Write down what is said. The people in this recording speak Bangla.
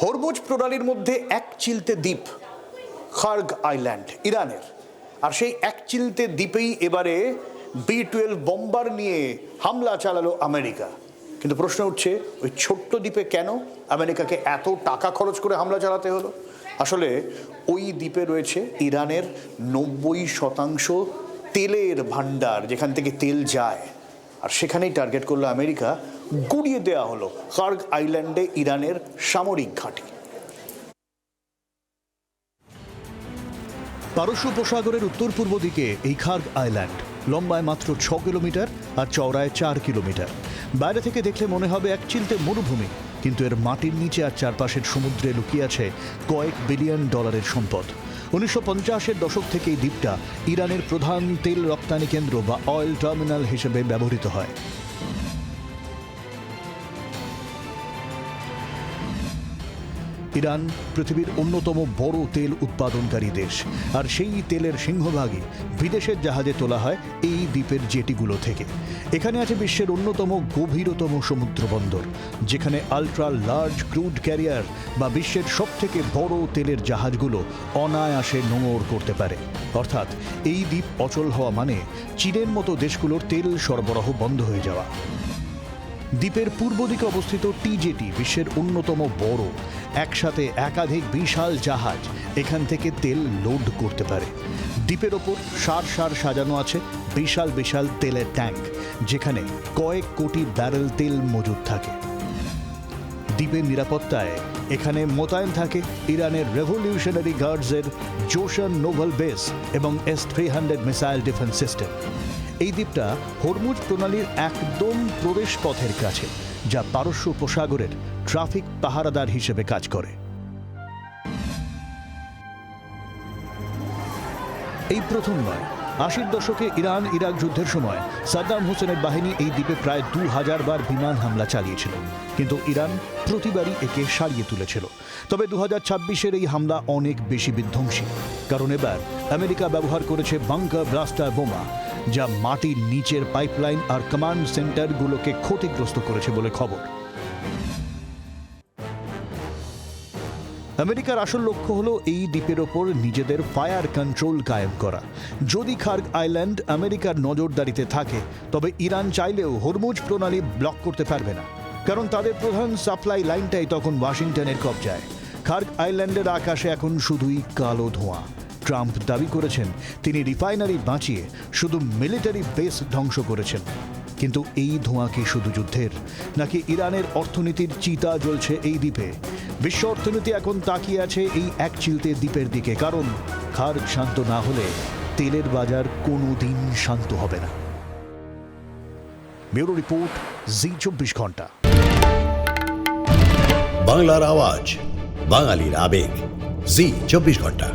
হরমুজ প্রণালীর মধ্যে এক চিলতে দ্বীপ খার্গ আইল্যান্ড ইরানের, আর সেই এক চিলতে দ্বীপেই এবারে B-12 বম্বার নিয়ে হামলা চালালো আমেরিকা। কিন্তু প্রশ্ন উঠছে, ওই ছোট্ট দ্বীপে কেন আমেরিকাকে এত টাকা খরচ করে হামলা চালাতে হলো? আসলে ওই দ্বীপে রয়েছে ইরানের 90% তেলের ভান্ডার, যেখান থেকে তেল যায়, আর সেখানেই টার্গেট করলো আমেরিকা। গুড়িয়ে দেওয়া হলো খার্গ আইল্যান্ডে ইরানের সামরিক ঘাঁটি। পারস্য উপসাগরের উত্তর পূর্ব দিকে এই খার্গ আইল্যান্ড, লম্বায় মাত্র 6 কিলোমিটার আর চওড়ায় 4 কিলোমিটার। বাইরে থেকে দেখলে মনে হবে এক চিলতে মরুভূমি, কিন্তু এর মাটির নিচে আর চারপাশের সমুদ্রে লুকিয়ে আছে কয়েক বিলিয়ন ডলারের সম্পদ। 1950-এর দশক থেকে এই দ্বীপটা ইরানের প্রধান তেল রপ্তানি কেন্দ্র বা অয়েল টার্মিনাল হিসেবে ব্যবহৃত হয়। ইরান পৃথিবীর অন্যতম বড় তেল উৎপাদনকারী দেশ, আর সেই তেলের সিংহভাগই বিদেশের জাহাজে তোলা হয় এই দ্বীপের জেটিগুলো থেকে। এখানে আছে বিশ্বের অন্যতম গভীরতম সমুদ্র বন্দর, যেখানে আলট্রা লার্জ ক্রুড ক্যারিয়ার বা বিশ্বের সবথেকে বড় তেলের জাহাজগুলো অনায়াসে নোঙর করতে পারে। অর্থাৎ এই দ্বীপ অচল হওয়া মানে চীনের মতো দেশগুলোর তেল সরবরাহ বন্ধ হয়ে যাওয়া। দ্বীপের পূর্ব দিকে অবস্থিত টি-জেটি বিশ্বের অন্যতম বড়, একসাথে একাধিক বিশাল জাহাজ এখান থেকে তেল লোড করতে পারে। দ্বীপের ওপর সার সাজানো আছে বিশাল বিশাল তেলের ট্যাঙ্ক, যেখানে কয়েক কোটি ব্যারেল তেল মজুদ থাকে। দ্বীপের নিরাপত্তায় এখানে মোতায়েন থাকে ইরানের রেভলিউশনারি গার্ডসের জোশন নোভাল বেস এবং S-300 মিসাইল ডিফেন্স সিস্টেম। এই দ্বীপটা হরমুজ প্রণালীর একদম প্রবেশ পথের কাছে, যা পারস্য উপসাগরের ট্রাফিক পাহারাদার হিসেবে কাজ করে। এই প্রথম নয়, 80-র দশকে ইরান ইরাক যুদ্ধের সময় সাদ্দাম হোসেনের বাহিনী এই দ্বীপে প্রায় 2000 বার বিমান হামলা চালিয়েছিল, কিন্তু ইরান প্রতিবারই একে সারিয়ে তুলেছিল। তবে 2026-এর এই হামলা অনেক বেশি বিধ্বংসী, কারণ এবার আমেরিকা ব্যবহার করেছে বাংকার ব্লাস্টার বোমা, যা মাটির নিচের পাইপলাইন আর কমান্ড সেন্টারগুলোকে ক্ষতিগ্রস্ত করেছে বলে খবর। আমেরিকার আসল লক্ষ্য হলো এই দ্বীপের ওপর নিজেদের ফায়ার কন্ট্রোল কায়েম করা। যদি খার্গ আইল্যান্ড আমেরিকার নজরদারিতে থাকে, তবে ইরান চাইলেও হরমুজ প্রণালী ব্লক করতে পারবে না, কারণ তাদের প্রধান সাপ্লাই লাইনটাই তখন ওয়াশিংটনের কবজায়। খার্গ আইল্যান্ডের আকাশে এখন শুধুই কালো ধোঁয়া। ট্রাম্প দাবি করেছেন তিনি রিফাইনারি বাঁচিয়ে শুধু মিলিটারি বেস ধ্বংস করেছেন। কিন্তু এই ধোঁয়া কি শুধু যুদ্ধের, নাকি ইরানের অর্থনীতির চিতা জ্বলছে এই দ্বীপে? বিশ্ব অর্থনীতি এখন তাকিয়ে আছে এই এক চিলতে দ্বীপের দিকে, কারণ খার্গ শান্ত না হলে তেলের বাজার কোনোদিন শান্ত হবে না। ব্যুরো রিপোর্ট, জি24 ঘন্টা। বাংলার আওয়াজ, বাঙালির আবেগ, জি24 ঘন্টা।